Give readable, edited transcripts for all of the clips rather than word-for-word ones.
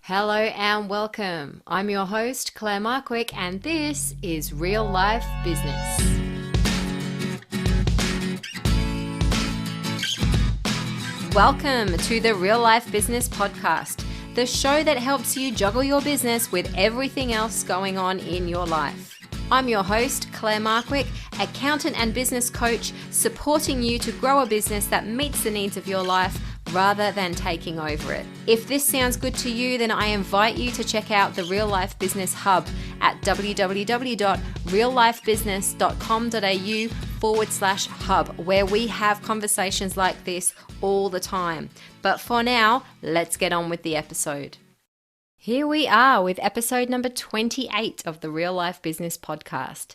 Hello and welcome. I'm your host, Claire Markwick, and this is Real Life Business. Welcome to the Real Life Business Podcast, the show that helps you juggle your business with everything else going on in your life. I'm your host, Claire Markwick, accountant and business coach, supporting you to grow a business that meets the needs of your life rather than taking over it. If this sounds good to you, then I invite you to check out the Real Life Business Hub at www.reallifebusiness.com.au/hub, where we have conversations like this all the time. But for now, let's get on with the episode. Here we are with episode number 28 of the Real Life Business Podcast.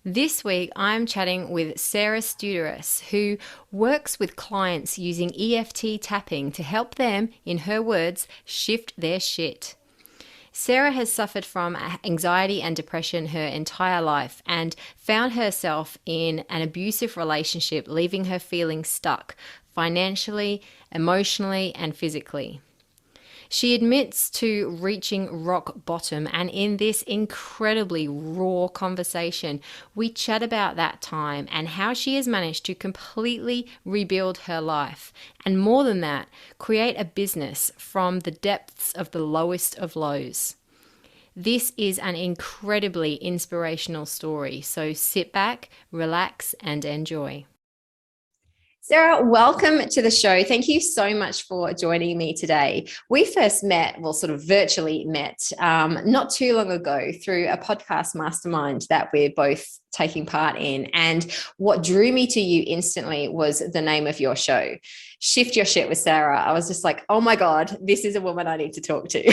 This week, I'm chatting with Sara Studerus, who works with clients using EFT tapping to help them, in her words, shift their shit. Sara has suffered from anxiety and depression her entire life and found herself in an abusive relationship, leaving her feeling stuck financially, emotionally, and physically. She admits to reaching rock bottom, and in this incredibly raw conversation, we chat about that time and how she has managed to completely rebuild her life, and more than that, create a business from the depths of the lowest of lows. This is an incredibly inspirational story, so sit back, relax, and enjoy. Sara, welcome to the show. Thank you so much for joining me today. We first met, well, sort of virtually met, not too long ago through a podcast mastermind that we're both taking part in. And what drew me to you instantly was the name of your show, Shift Your Shit with Sara. I was just like, oh my God, this is a woman I need to talk to.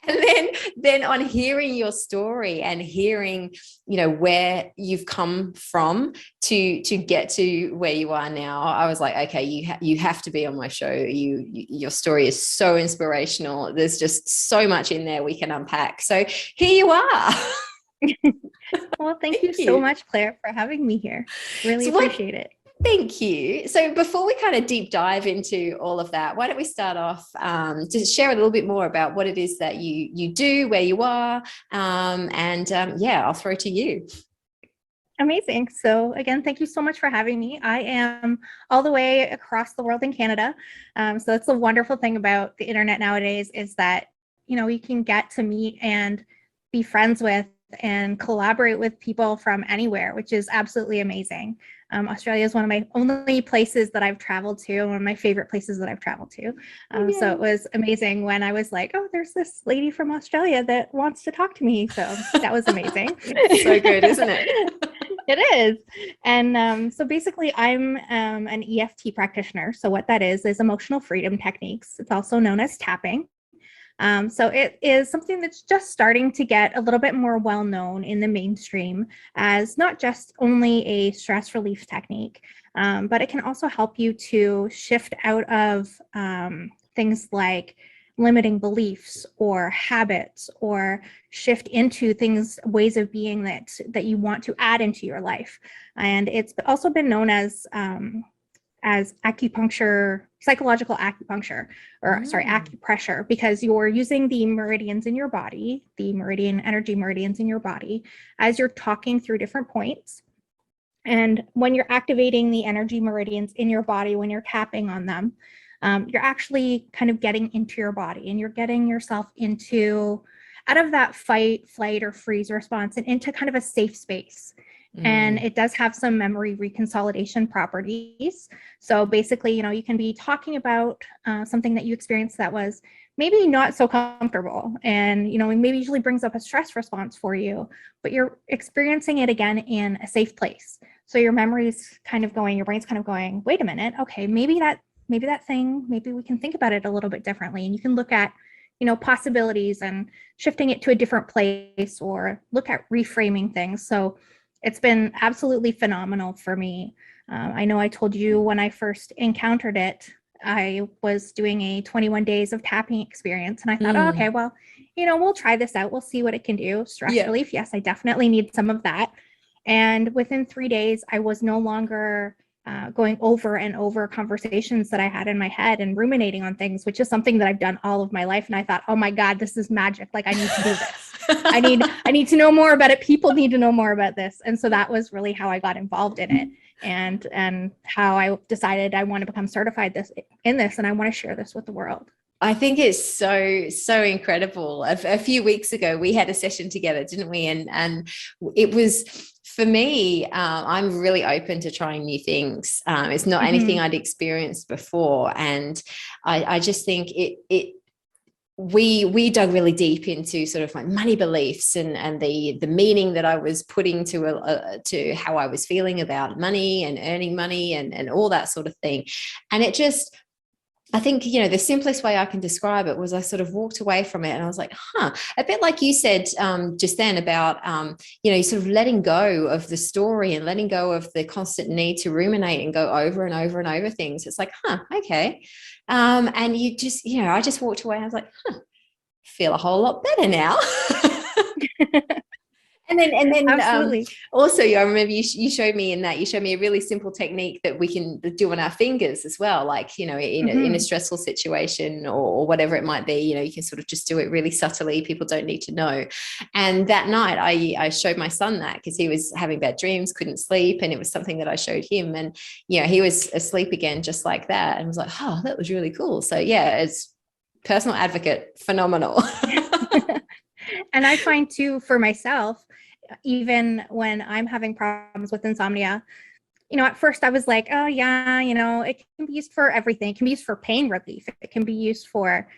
And then on hearing your story and hearing, where you've come from to get to where you are now, I was like, okay, you have to be on my show. Your story is so inspirational. There's just so much in there we can unpack. So here you are. Well, thank you so much, Claire, for having me here. Really appreciate it. Thank you. So before we kind of deep dive into all of that, why don't we start off to share a little bit more about what it is that you do, where you are, I'll throw it to you. Amazing. So again, thank you so much for having me. I am all the way across the world in Canada. So that's the wonderful thing about the internet nowadays is that, you can get to meet and be friends with and collaborate with people from anywhere, which is absolutely amazing. Australia is one of my only places that I've traveled to, one of my favorite places that I've traveled to. So it was amazing when I was like, oh, there's this lady from Australia that wants to talk to me. So that was amazing. So good, isn't it? It is. And so basically I'm an EFT practitioner. So what that is emotional freedom techniques. It's also known as tapping. So it is something that's just starting to get a little bit more well-known in the mainstream as not just only a stress relief technique, but it can also help you to shift out of things like limiting beliefs or habits, or shift into ways of being that you want to add into your life. And it's also been known as acupuncture, psychological acupuncture, acupressure, because you're using the meridians in your body, the energy meridians in your body, as you're talking through different points. And when you're activating the energy meridians in your body, when you're tapping on them, you're actually kind of getting into your body, and you're getting yourself out of that fight, flight, or freeze response and into kind of a safe space. And it does have some memory reconsolidation properties. So basically, you can be talking about something that you experienced that was maybe not so comfortable, and maybe usually brings up a stress response for you, but you're experiencing it again in a safe place. So your memory's kind of going, your brain's kind of going, wait a minute, okay, maybe that thing, maybe we can think about it a little bit differently. And you can look at possibilities and shifting it to a different place, or look at reframing things. So it's been absolutely phenomenal for me. I know I told you when I first encountered it, I was doing a 21 days of tapping experience, and I thought, oh, okay, well, we'll try this out. We'll see what it can do. Stress relief. Yes, I definitely need some of that. And within 3 days, I was no longer going over and over conversations that I had in my head and ruminating on things, which is something that I've done all of my life. And I thought, oh my God, this is magic. Like, I need to do this. I need to know more about it. People need to know more about this. And so that was really how I got involved in it, and how I decided I want to become certified in this, and I want to share this with the world. I think it's so incredible. A few weeks ago, we had a session together, didn't we? And it was, for me, I'm really open to trying new things. It's not anything I'd experienced before, and I just think we dug really deep into sort of my money beliefs and the meaning that I was putting to how I was feeling about money and earning money and all that sort of thing, and it just. I think, the simplest way I can describe it was I sort of walked away from it and I was like, a bit like you said just then about, sort of letting go of the story and letting go of the constant need to ruminate and go over and over and over things. It's like, okay. And you just, I just walked away and I was like, feel a whole lot better now. And then Absolutely. Also, I remember you showed me a really simple technique that we can do on our fingers as well. Like, in a stressful situation or whatever it might be, you can sort of just do it really subtly. People don't need to know. And that night I showed my son that because he was having bad dreams, couldn't sleep. And it was something that I showed him. And, he was asleep again, just like that. And was like, oh, that was really cool. So yeah, as personal advocate, phenomenal. And I find too, for myself, even when I'm having problems with insomnia, at first I was like, oh yeah, it can be used for everything. It can be used for pain relief. It can be used for,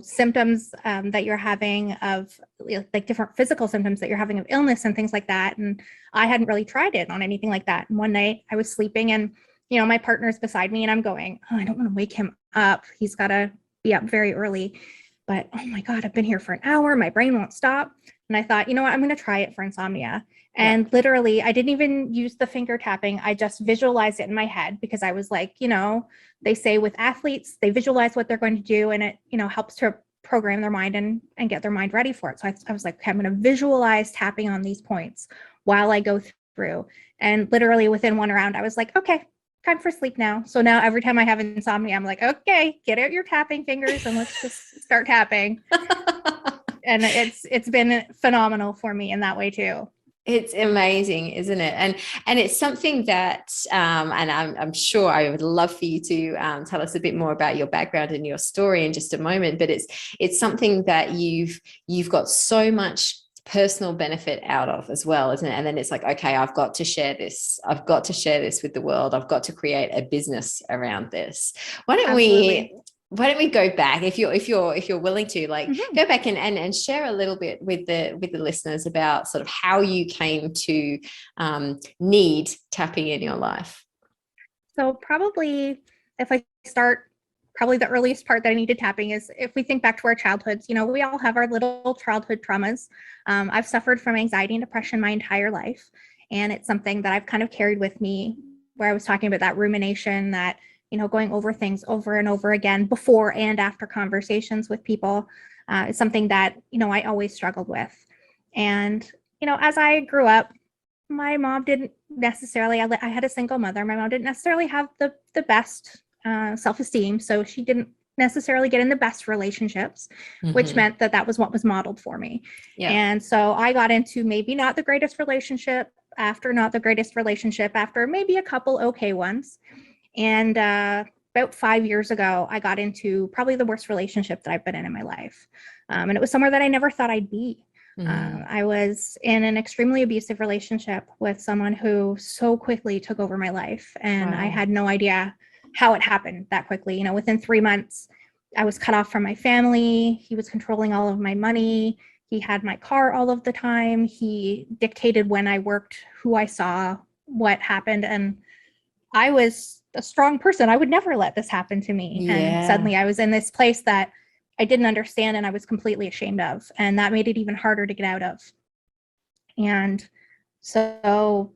symptoms that you're having of like different physical symptoms that you're having of illness and things like that. And I hadn't really tried it on anything like that. And one night I was sleeping and, my partner's beside me and I'm going, oh, I don't want to wake him up. He's got to be up very early. But oh my God, I've been here for an hour. My brain won't stop. And I thought, what, I'm going to try it for insomnia. And literally, I didn't even use the finger tapping. I just visualized it in my head because I was like, they say with athletes, they visualize what they're going to do and it, helps to program their mind and get their mind ready for it. So I was like, okay, I'm going to visualize tapping on these points while I go through. And literally within one round, I was like, okay, time for sleep now. So now every time I have insomnia, I'm like, okay, get out your tapping fingers and let's just start tapping. And it's been phenomenal for me in that way too. It's amazing, isn't it? And it's something that, and I'm sure I would love for you to tell us a bit more about your background and your story in just a moment. But it's something that you've got so much personal benefit out of as well, isn't it? And then it's like, okay, I've got to share this. I've got to share this with the world. I've got to create a business around this. Why don't we go back if you're willing to go back and share a little bit with the listeners about sort of how you came to need tapping in your life. So probably if I start, probably the earliest part that I needed tapping is if we think back to our childhoods, we all have our little childhood traumas. I've suffered from anxiety and depression my entire life. And it's something that I've kind of carried with me where I was talking about that rumination, that going over things over and over again before and after conversations with people is something that, I always struggled with. And, as I grew up, my mom didn't necessarily, I had a single mother. My mom didn't necessarily have the best self-esteem. So she didn't necessarily get in the best relationships, which meant that was what was modeled for me. Yeah. And so I got into maybe not the greatest relationship after maybe a couple okay ones. And about 5 years ago, I got into probably the worst relationship that I've been in my life. And it was somewhere that I never thought I'd be. I was in an extremely abusive relationship with someone who so quickly took over my life. And I had no idea how it happened that quickly. Within 3 months, I was cut off from my family. He was controlling all of my money. He had my car all of the time. He dictated when I worked, who I saw, what happened. And I was a strong person. I would never let this happen to me. Yeah. And suddenly I was in this place that I didn't understand and I was completely ashamed of. And that made it even harder to get out of. And so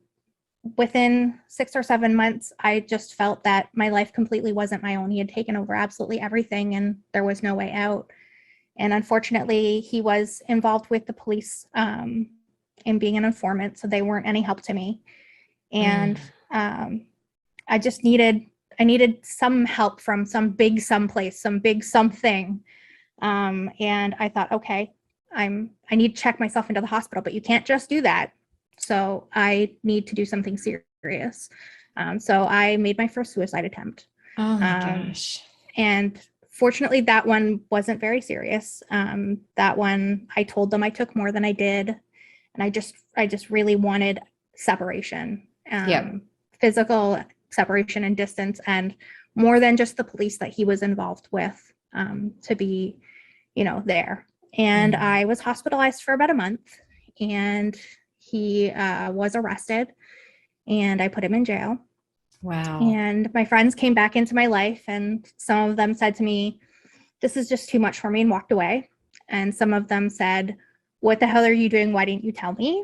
within 6 or 7 months, I just felt that my life completely wasn't my own. He had taken over absolutely everything and there was no way out. And unfortunately, he was involved with the police in being an informant. So they weren't any help to me. And I needed some help from some big someplace, some big something. And I thought, okay, I need to check myself into the hospital, but you can't just do that. So I need to do something serious. So I made my first suicide attempt. Oh my gosh. And fortunately, that one wasn't very serious. That one, I told them I took more than I did. And I just really wanted separation, physical separation and distance, and more than just the police that he was involved with, to be, there. And I was hospitalized for about a month, and he was arrested, and I put him in jail. Wow. And my friends came back into my life, and some of them said to me, "This is just too much for me," and walked away. And some of them said, "What the hell are you doing? Why didn't you tell me?"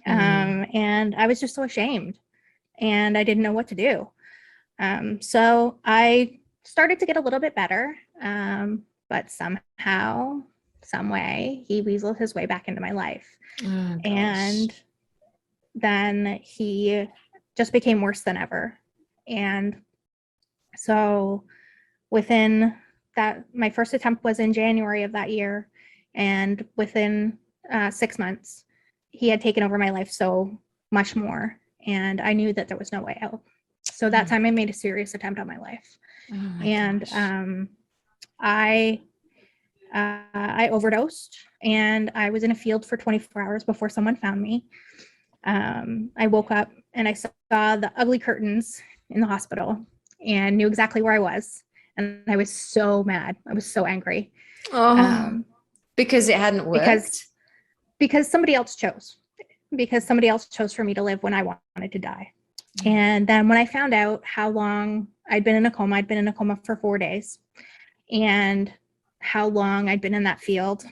And I was just so ashamed, and I didn't know what to do. So I started to get a little bit better, but somehow, some way, he weaseled his way back into my life. Oh, and then he just became worse than ever. And so within that, my first attempt was in January of that year, and within 6 months, he had taken over my life so much more, and I knew that there was no way out. So that time I made a serious attempt on my life. I overdosed, and I was in a field for 24 hours before someone found me. I woke up and I saw the ugly curtains in the hospital and knew exactly where I was. And I was so mad. I was so angry. Because it hadn't worked? Because somebody else chose. Because somebody else chose for me to live when I wanted to die. And then when I found out how long I'd been in a coma for 4 days, and how long I'd been in that field,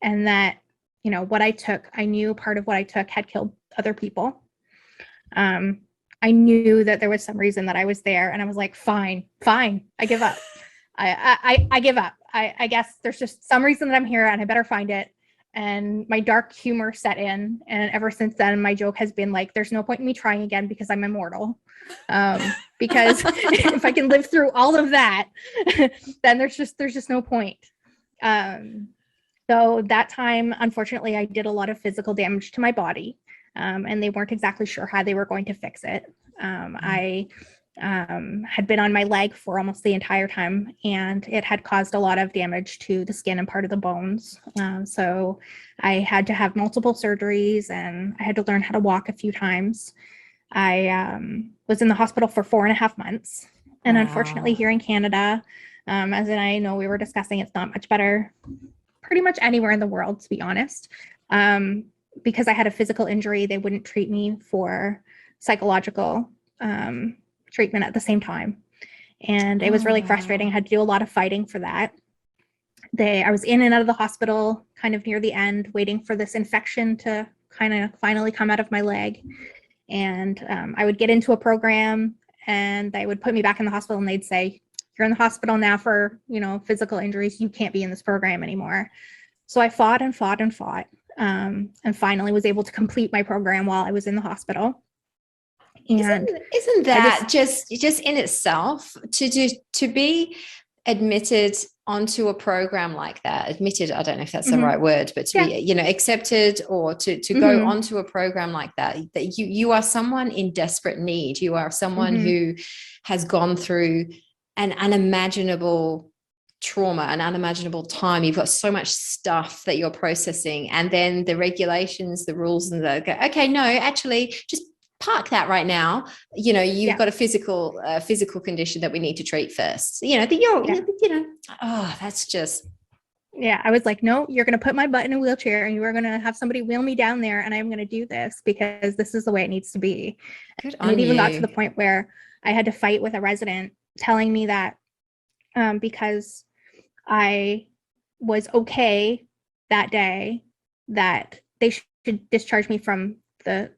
and that, what I took, I knew part of what I took had killed other people. I knew that there was some reason that I was there, and I was like, fine, I give up. I give up. I guess there's just some reason that I'm here, and I better find it. And my dark humor set in, and ever since then, my joke has been like, there's no point in me trying again because I'm immortal. Because if I can live through all of that, then there's just no point. So that time, unfortunately, I did a lot of physical damage to my body, and they weren't exactly sure how they were going to fix it. I had been on my leg for almost the entire time, and it had caused a lot of damage to the skin and part of the bones. So I had to have multiple surgeries, and I had to learn how to walk a few times. I was in the hospital for 4.5 months. And unfortunately, here in Canada, as I know we were discussing, it's not much better pretty much anywhere in the world, to be honest. Because I had a physical injury, they wouldn't treat me for psychological treatment at the same time. And it was really frustrating. I had to do a lot of fighting for that. I was in and out of the hospital kind of near the end, waiting for this infection to kind of finally come out of my leg. And I would get into a program, and they would put me back in the hospital, and they'd say, "You're in the hospital now for, physical injuries. You can't be in this program anymore." So I fought and fought and fought, and finally was able to complete my program while I was in the hospital. And isn't that just in itself to be admitted onto a program like that? Admitted, I don't know if that's the right word, but to be, accepted, or to go onto a program like that you are someone in desperate need. You are someone who has gone through an unimaginable trauma, an unimaginable time. You've got so much stuff that you're processing, and then the regulations, the rules, and okay, no, actually, just park that right now. You've got a physical condition that we need to treat first. That's just. Yeah, I was like, no, you're going to put my butt in a wheelchair, and you are going to have somebody wheel me down there, and I'm going to do this because this is the way it needs to be. And it even got to the point where I had to fight with a resident telling me that because I was okay that day, that they should discharge me from the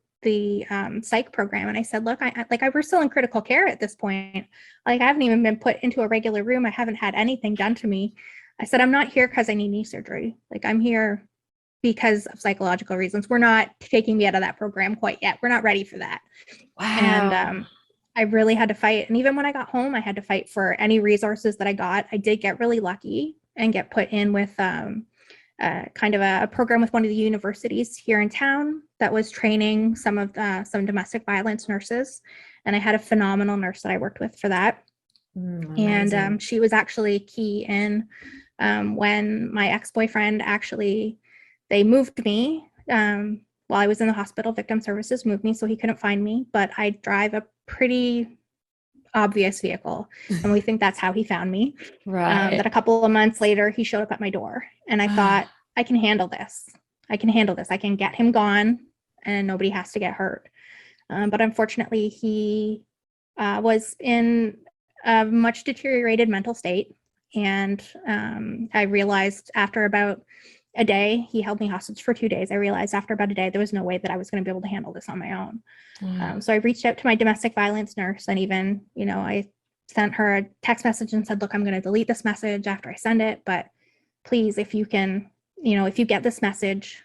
psych program. And I said, look, I we're still in critical care at this point. Like, I haven't even been put into a regular room. I haven't had anything done to me. I said, I'm not here because I need knee surgery. Like, I'm here because of psychological reasons. We're not taking me out of that program quite yet. We're not ready for that. Wow. I really had to fight. And even when I got home, I had to fight for any resources that I got. I did get really lucky and get put in with kind of a program with one of the universities here in town that was training some domestic violence nurses. And I had a phenomenal nurse that I worked with for that. And she was actually key in when my ex-boyfriend they moved me while I was in the hospital. Victim Services moved me so he couldn't find me, but I drive a pretty obvious vehicle, and we think that's how he found me. Right. That a couple of months later, he showed up at my door, and I thought, I can handle this. I can get him gone, and nobody has to get hurt. But unfortunately, he was in a much deteriorated mental state. And I realized after about a day, he held me hostage for 2 days. I realized after about a day, there was no way that I was going to be able to handle this on my own. So I reached out to my domestic violence nurse, and even, I sent her a text message and said, look, I'm going to delete this message after I send it, but please, if you can, if you get this message,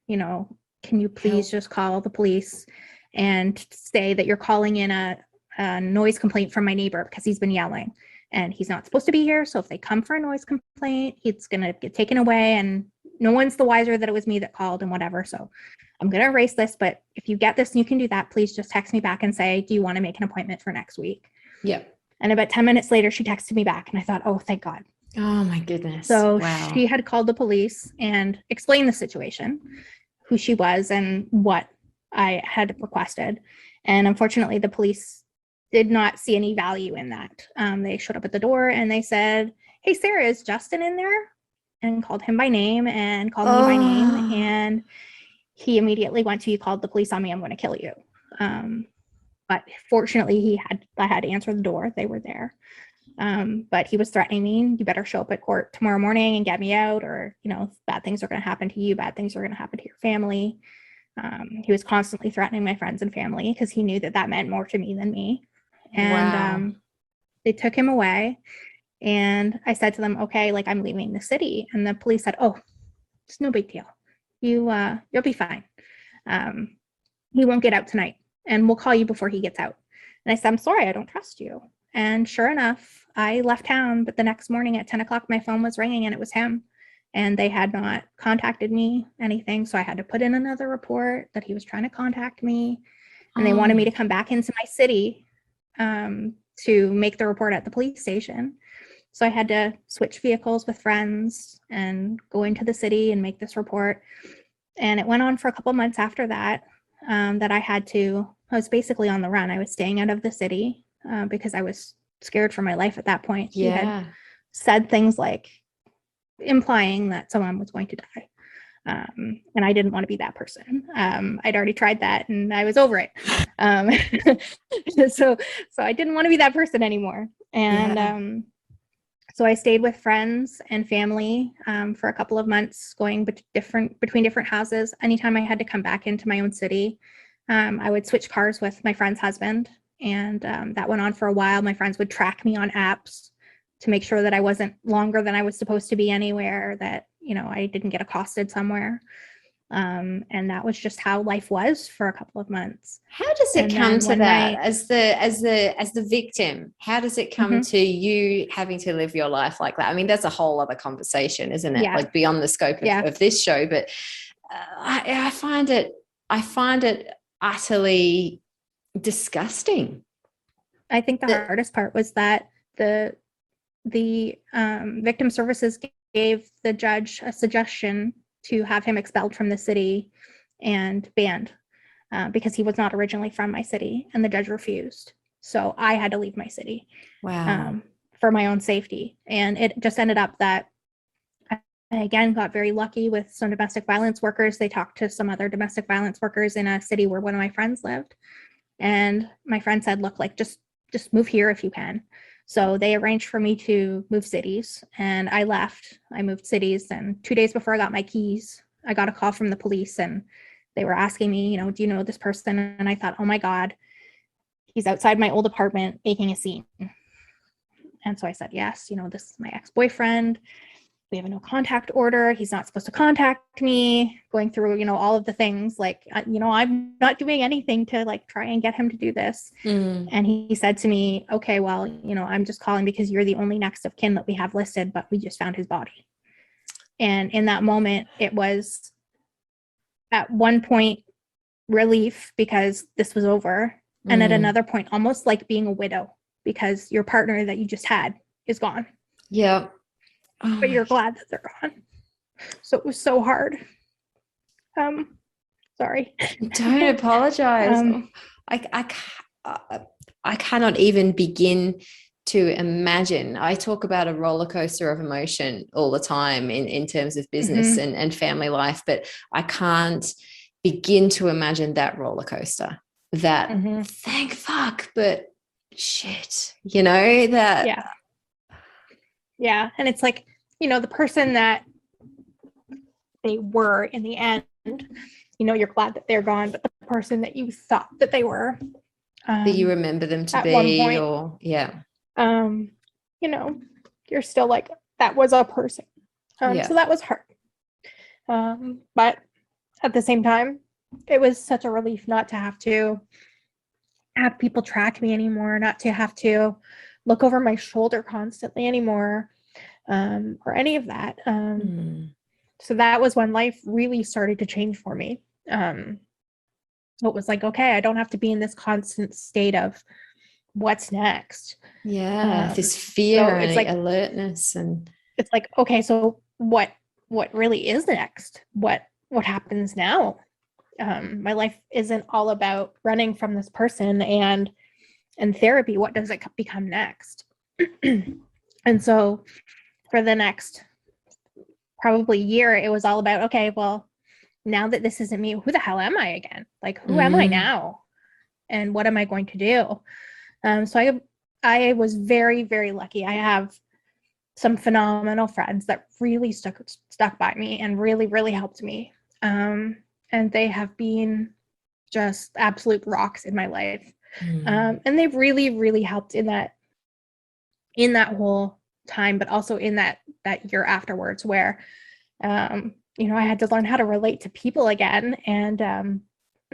can you please just call the police and say that you're calling in a noise complaint from my neighbor because he's been yelling and he's not supposed to be here. So if they come for a noise complaint, it's going to get taken away, and no one's the wiser that it was me that called and whatever. So I'm going to erase this, but if you get this and you can do that, please just text me back and say, do you want to make an appointment for next week? Yep. And about 10 minutes later, she texted me back, and I thought, oh, thank God. Oh my goodness. So wow. She had called the police and explained the situation, who she was and what I had requested. And unfortunately, the police did not see any value in that. They showed up at the door and they said, hey, Sarah, is Justin in there? And called him by name and called me by name. And he immediately went to, you called the police on me, I'm going to kill you. But fortunately, I had to answer the door. They were there. But he was threatening me, you better show up at court tomorrow morning and get me out, or, bad things are going to happen to you. Bad things are going to happen to your family. He was constantly threatening my friends and family because he knew that meant more to me than me. And they took him away, and I said to them, okay, like, I'm leaving the city. And the police said, oh, it's no big deal. You'll be fine. He won't get out tonight, and we'll call you before he gets out. And I said, I'm sorry, I don't trust you. And sure enough, I left town, but the next morning at 10 o'clock, my phone was ringing and it was him. And they had not contacted me, anything. So I had to put in another report that he was trying to contact me. And they wanted me to come back into my city to make the report at the police station. So I had to switch vehicles with friends and go into the city and make this report. And it went on for a couple months after that, that I was basically on the run. I was staying out of the city because I was scared for my life at that point. He had said things like implying that someone was going to die. And I didn't want to be that person. I'd already tried that and I was over it. So I didn't want to be that person anymore. And so I stayed with friends and family for a couple of months, going between different houses. Anytime I had to come back into my own city, I would switch cars with my friend's husband. And that went on for a while. My friends would track me on apps to make sure that I wasn't longer than I was supposed to be anywhere, that, I didn't get accosted somewhere. And that was just how life was for a couple of months. How does it come to that as the victim? How does it come to you having to live your life like that? I mean, that's a whole other conversation, isn't it? Yeah. Like beyond the scope of this show, but I find it utterly disgusting. I think the hardest part was that the victim services gave the judge a suggestion to have him expelled from the city and banned because he was not originally from my city, and the judge refused. So I had to leave my city for my own safety. And it just ended up that I again got very lucky with some domestic violence workers. They talked to some other domestic violence workers in a city where one of my friends lived. And my friend said, look, like, just move here if you can. So they arranged for me to move cities, and I left. I moved cities, and 2 days before I got my keys, I got a call from the police, and they were asking me, do you know this person? And I thought, oh my God, he's outside my old apartment making a scene. And so I said, yes, this is my ex-boyfriend. we have a no contact order. He's not supposed to contact me, going through, all of the things like, I'm not doing anything to like try and get him to do this. And he said to me, okay, well, I'm just calling because you're the only next of kin that we have listed, but we just found his body. And in that moment, it was at one point relief because this was over. And at another point, almost like being a widow because your partner that you just had is gone. Yeah. Oh, but you're glad that they're gone. So it was so hard. Sorry. Don't apologize. I cannot even begin to imagine. I talk about a roller coaster of emotion all the time in terms of business and family life, but I can't begin to imagine that roller coaster. That thank fuck, but shit, that. Yeah. And it's like, the person that they were in the end, you're glad that they're gone, but the person that you thought that they were, that you remember them to at be, one point, or you're still like, that was a person. So that was hard. But at the same time, it was such a relief not to have people track me anymore, not to have to look over my shoulder constantly anymore, or any of that. So that was when life really started to change for me. So it was like, okay, I don't have to be in this constant state of what's next. This fear so it's and like, alertness, and it's like, okay, so what really is next? What happens now? My life isn't all about running from this person and therapy. What does it become next? And so for the next probably year, it was all about, okay, well, now that this isn't me, who the hell am I again? Like, who am I now? And what am I going to do? So I was very, very lucky. I have some phenomenal friends that really stuck by me and really, really helped me. And they have been just absolute rocks in my life. And they've really, really helped in that whole time, but also in that year afterwards where, I had to learn how to relate to people again. And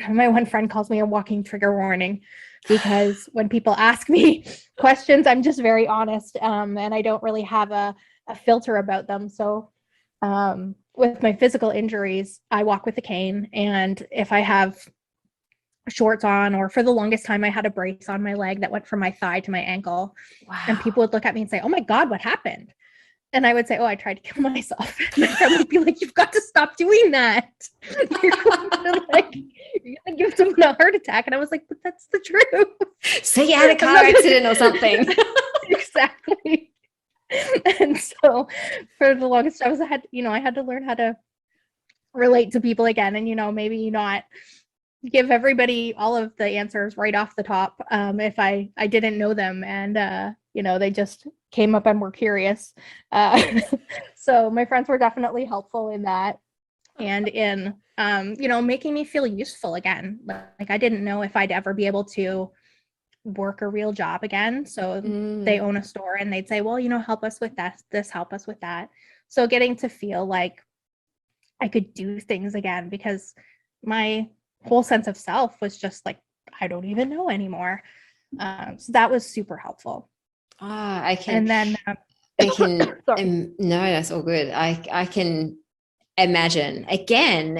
my one friend calls me a walking trigger warning because when people ask me questions, I'm just very honest, and I don't really have a filter about them. So with my physical injuries, I walk with a cane, and if I have shorts on, or for the longest time I had a brace on my leg that went from my thigh to my ankle. Wow. And people would look at me and say, oh my God, what happened? And I would say, oh, I tried to kill myself. And my friend would be like, you've got to stop doing that. You're going to give someone a heart attack. And I was like, but that's the truth. So you had a car accident or something. Exactly. And so for the longest time, I had to learn how to relate to people again, and maybe not give everybody all of the answers right off the top, if I didn't know them, and they just came up and were curious. So my friends were definitely helpful in that, and in making me feel useful again. Like I didn't know if I'd ever be able to work a real job again. So they own a store, and they'd say, well, help us with this, help us with that. So getting to feel like I could do things again, because my whole sense of self was just like, I don't even know anymore. So that was super helpful. I can, and then no, that's all good. I can imagine again,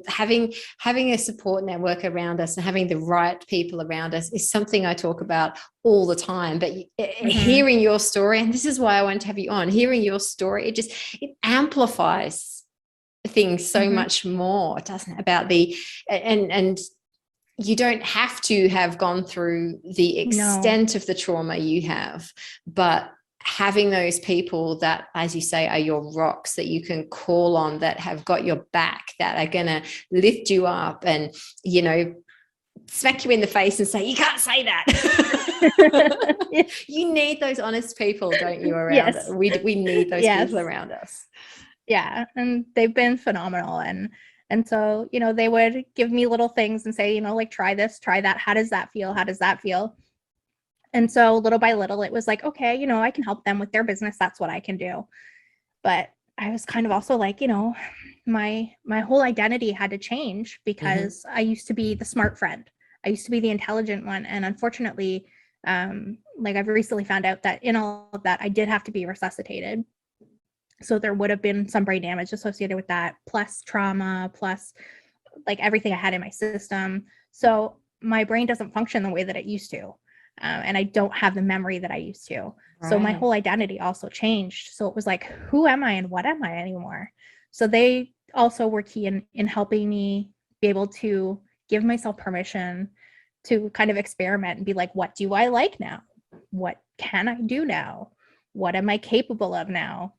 having a support network around us and having the right people around us is something I talk about all the time. But hearing your story, and this is why I wanted to have you on, hearing your story, it amplifies things so much more, doesn't it? About and you don't have to have gone through the extent of the trauma you have, but having those people that, as you say, are your rocks that you can call on, that have got your back, that are going to lift you up and, smack you in the face and say, you can't say that. You need those honest people, don't you, around us? We need those people around us. Yeah. And they've been phenomenal. And so, they would give me little things and say, like, try this, try that. How does that feel? How does that feel? And so little by little, it was like, okay, I can help them with their business. That's what I can do. But I was kind of also like, my whole identity had to change because I used to be the smart friend. I used to be the intelligent one. And unfortunately, like I've recently found out that in all of that, I did have to be resuscitated. So there would have been some brain damage associated with that, plus trauma, plus like everything I had in my system. So my brain doesn't function the way that it used to. And I don't have the memory that I used to. So my Right. whole identity also changed. So it was like, who am I and what am I anymore? So they also were key in helping me be able to give myself permission to kind of experiment and be like, what do I like now? What can I do now? What am I capable of now?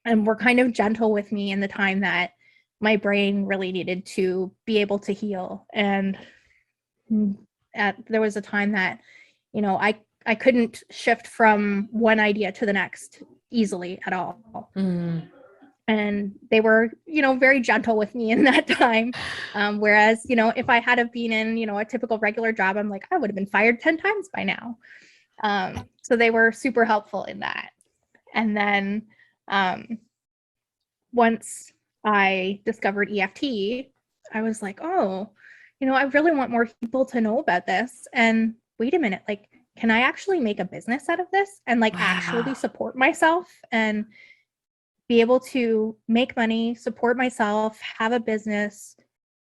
And were kind of gentle with me in the time that my brain really needed to be able to heal. And there was a time that, I couldn't shift from one idea to the next easily at all. And they were, very gentle with me in that time. Whereas, if I had have been in, a typical regular job, I'm like, I would have been fired 10 times by now. So they were super helpful in that. And then once I discovered EFT, I was like, oh, I really want more people to know about this. And wait a minute, like, can I actually make a business out of this and like actually support myself and be able to make money, support myself, have a business,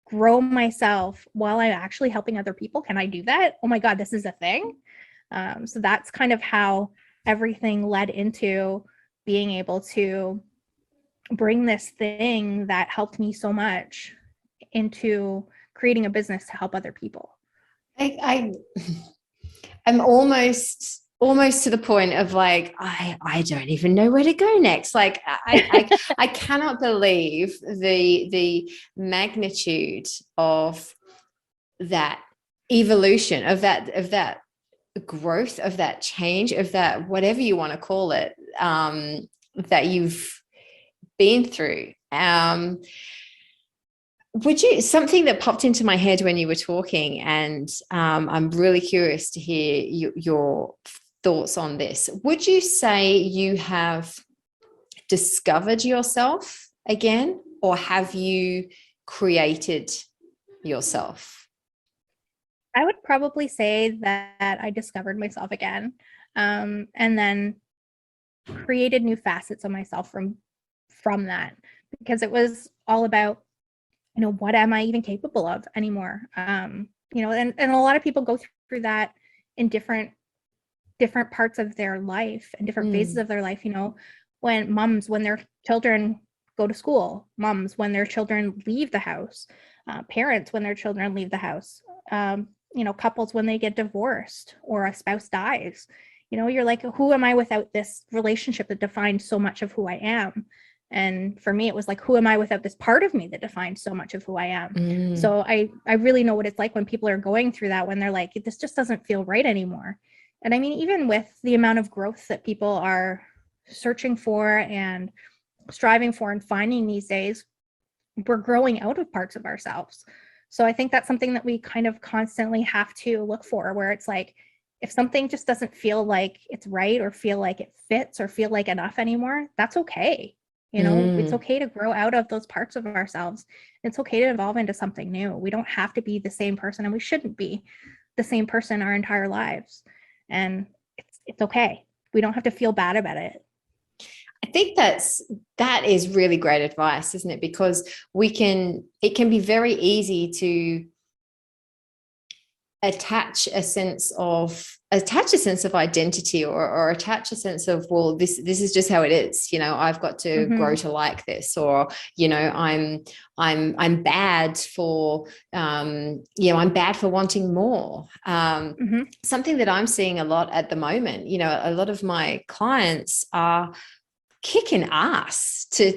grow myself while I'm actually helping other people? Can I do that? Oh my God, this is a thing. So that's kind of how everything led into being able to bring this thing that helped me so much into creating a business to help other people. I'm almost to the point of like, I don't even know where to go next. Like I cannot believe the magnitude of that evolution, of that growth, of that change, of that whatever you want to call it, that you've been through. Something that popped into my head when you were talking, and I'm really curious to hear your thoughts on this. Would you say you have discovered yourself again, or have you created yourself? I would probably say that I discovered myself again, and then created new facets of myself from that, because it was all about, what am I even capable of anymore? And a lot of people go through that in different parts of their life and different phases of their life. When their children go to school, moms when their children leave the house, parents when their children leave the house, couples when they get divorced or a spouse dies. You're like, who am I without this relationship that defines so much of who I am? And for me, it was like, who am I without this part of me that defines so much of who I am? So I really know what it's like when people are going through that, when they're like, this just doesn't feel right anymore. And I mean, even with the amount of growth that people are searching for and striving for and finding these days, we're growing out of parts of ourselves. So I think that's something that we kind of constantly have to look for, where it's like, if something just doesn't feel like it's right or feel like it fits or feel like enough anymore, that's okay. It's okay to grow out of those parts of ourselves. It's okay to evolve into something new. We don't have to be the same person, and we shouldn't be the same person our entire lives. And it's okay. We don't have to feel bad about it. I think that is really great advice, isn't it? Because it can be very easy to attach a sense of identity, or attach a sense of, well, this is just how it is. I've got to grow to like this, or I'm bad for I'm bad for wanting more. Something that I'm seeing a lot at the moment, a lot of my clients are kicking ass, to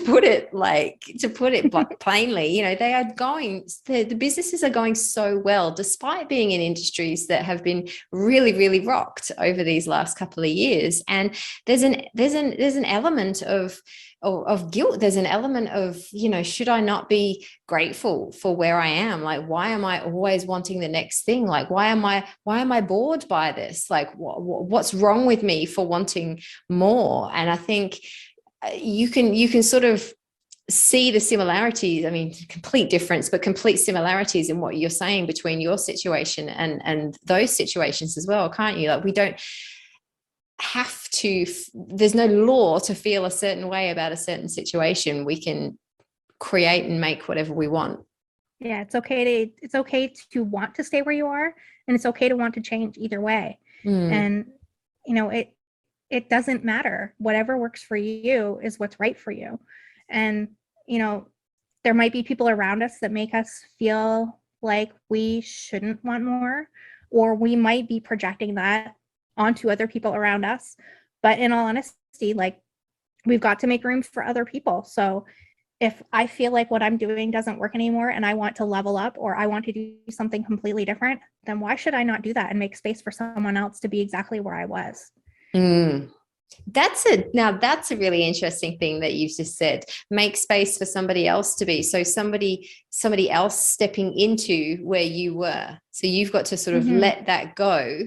put it plainly. They are the businesses are going so well, despite being in industries that have been really, really rocked over these last couple of years. And there's an element of guilt. There's an element of, should I not be grateful for where I am? Like, why am I always wanting the next thing? Like, why am I bored by this? Like, what's wrong with me for wanting more? And I think you can sort of see the similarities. I mean, complete difference, but complete similarities in what you're saying between your situation and those situations as well, can't you? Like, we don't have to, there's no law to feel a certain way about a certain situation. We can create and make whatever we want. Yeah, it's okay to want to stay where you are, and it's okay to want to change either way. And it doesn't matter. Whatever works for you is what's right for you. And there might be people around us that make us feel like we shouldn't want more, or we might be projecting that onto other people around us. But in all honesty, like, we've got to make room for other people. So if I feel like what I'm doing doesn't work anymore and I want to level up, or I want to do something completely different, then why should I not do that and make space for someone else to be exactly where I was? That's a really interesting thing that you've just said. Make space for somebody else to be. So somebody else stepping into where you were. So you've got to sort of let that go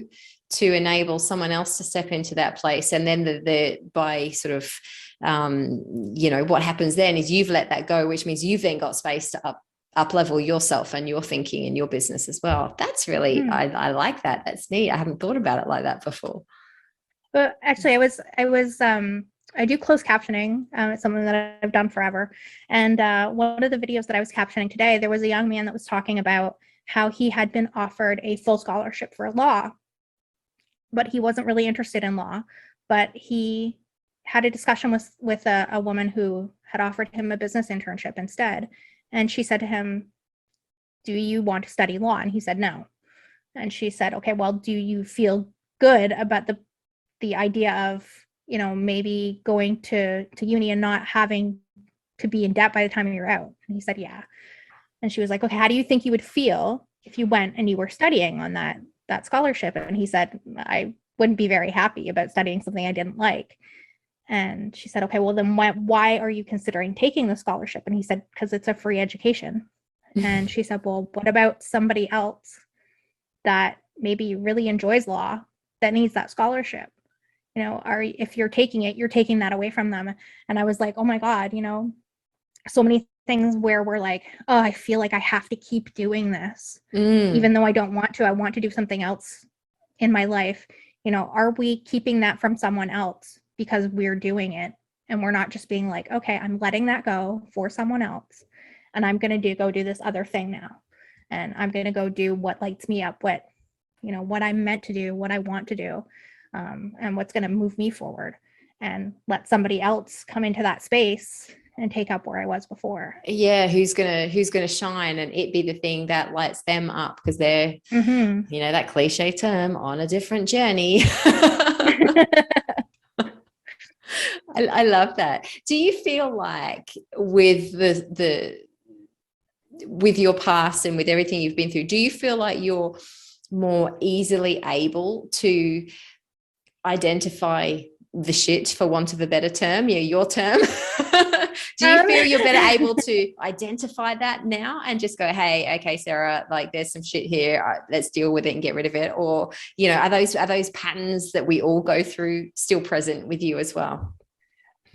to enable someone else to step into that place. And then by sort of, what happens then is you've let that go, which means you've then got space to up level yourself and your thinking and your business as well. That's really, I like that. That's neat. I haven't thought about it like that before. But actually, I do closed captioning. It's something that I've done forever. And one of the videos that I was captioning today, there was a young man that was talking about how he had been offered a full scholarship for law, but he wasn't really interested in law. But he had a discussion with a woman who had offered him a business internship instead. And she said to him, "Do you want to study law?" And he said, "No." And she said, "Okay, well, do you feel good about the idea of, maybe going to uni and not having to be in debt by the time you're out?" And he said, "Yeah." And she was like, "Okay, how do you think you would feel if you went and you were studying on that scholarship?" And he said, "I wouldn't be very happy about studying something I didn't like." And she said, "Okay, well, then why are you considering taking the scholarship?" And he said, "Because it's a free education." And she said, "Well, what about somebody else that maybe really enjoys law that needs that scholarship? If you're taking it, you're taking that away from them." And I was like, oh my God, so many things where we're like, oh, I feel like I have to keep doing this, even though I don't want to. I want to do something else in my life. Are we keeping that from someone else because we're doing it? And we're not just being like, okay, I'm letting that go for someone else, and I'm going to go do this other thing now. And I'm going to go do what lights me up, what I'm meant to do, what I want to do. And what's going to move me forward, and let somebody else come into that space and take up where I was before. Yeah, who's gonna shine and it be the thing that lights them up, because they're that cliche term, on a different journey. I love that. Do you feel like with with your past and with everything you've been through, do you feel like you're more easily able to identify the shit, for want of a better term, your term? Do you feel you're better able to identify that now and just go, hey, okay, Sarah, like, there's some shit here, let's deal with it and get rid of it? Or are those patterns that we all go through still present with you as well?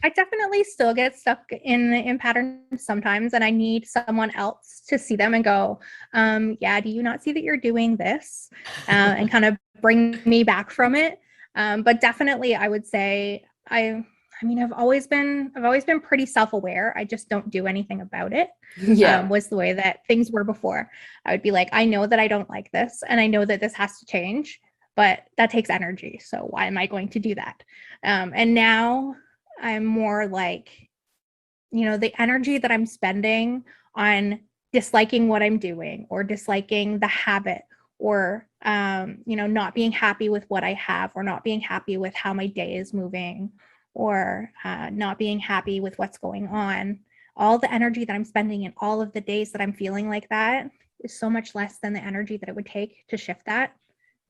I definitely still get stuck in patterns sometimes, and I need someone else to see them and go, yeah, do you not see that you're doing this? And kind of bring me back from it. But definitely, I would say I've always been pretty self-aware. I just don't do anything about it. Yeah. Was the way that things were before. I would be like, I know that I don't like this, and I know that this has to change, but that takes energy. So why am I going to do that? And now I'm more like, the energy that I'm spending on disliking what I'm doing, or disliking the habit, or not being happy with what I have, or not being happy with how my day is moving, or not being happy with what's going on. All the energy that I'm spending in all of the days that I'm feeling like that is so much less than the energy that it would take to shift that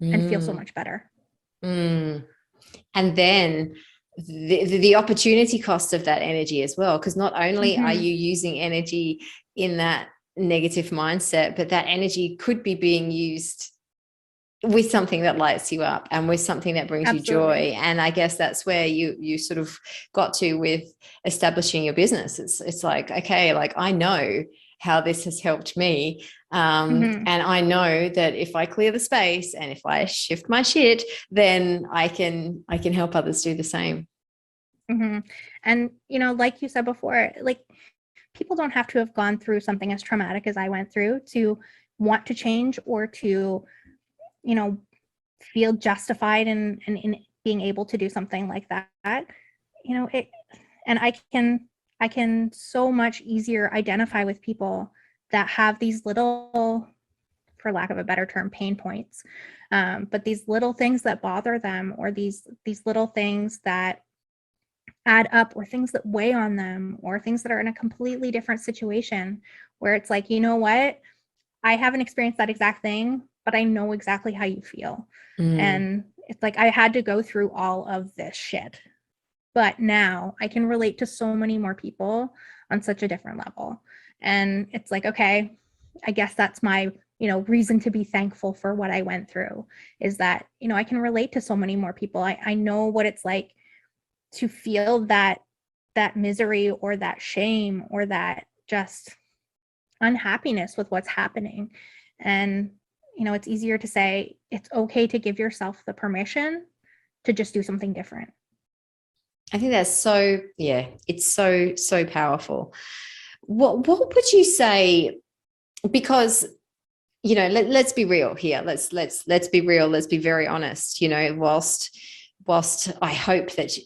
and feel so much better. And then the opportunity cost of that energy as well, because not only are you using energy in that negative mindset, but that energy could be being used with something that lights you up and with something that brings you Absolutely. joy. And I guess that's where you sort of got to with establishing your business. It's like, okay, like I know how this has helped me. And I know that if I clear the space and if I shift my shit, then I can help others do the same. And, you know, like you said before, like people don't have to have gone through something as traumatic as I went through to want to change or to, you know, feel justified in being able to do something like that. You know, it, and I can so much easier identify with people that have these little, for lack of a better term, pain points, but these little things that bother them, or these little things that add up, or things that weigh on them, or things that are in a completely different situation, where it's like, you know what, I haven't experienced that exact thing, but I know exactly how you feel. And it's like, I had to go through all of this shit, but now I can relate to so many more people on such a different level. And it's like, okay, I guess that's my, you know, reason to be thankful for what I went through, is that, you know, I can relate to so many more people. I know what it's like to feel that misery, or that shame, or that just unhappiness with what's happening. And, you know, it's easier to say it's okay to give yourself the permission to just do something different. I think that's so, yeah, it's so, so powerful. What would you say? Because, you know, let's be real here. Let's be real. Let's be very honest. You know, whilst I hope that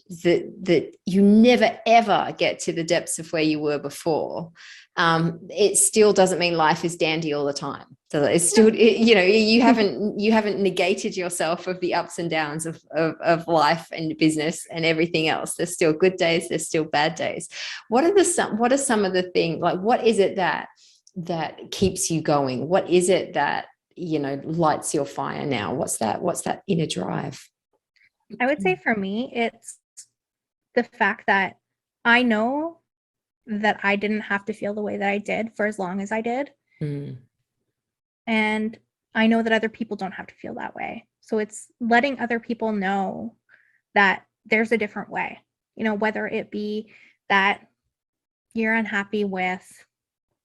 you never ever get to the depths of where you were before, it still doesn't mean life is dandy all the time. So it's still, you know, you haven't negated yourself of the ups and downs of life and business and everything else. There's still good days. There's still bad days. What are some of the things, like, what is it that keeps you going? What is it that, you know, lights your fire now? What's that inner drive? I would say for me, it's the fact that I know that I didn't have to feel the way that I did for as long as I did. And I know that other people don't have to feel that way. So it's letting other people know that there's a different way, you know, whether it be that you're unhappy with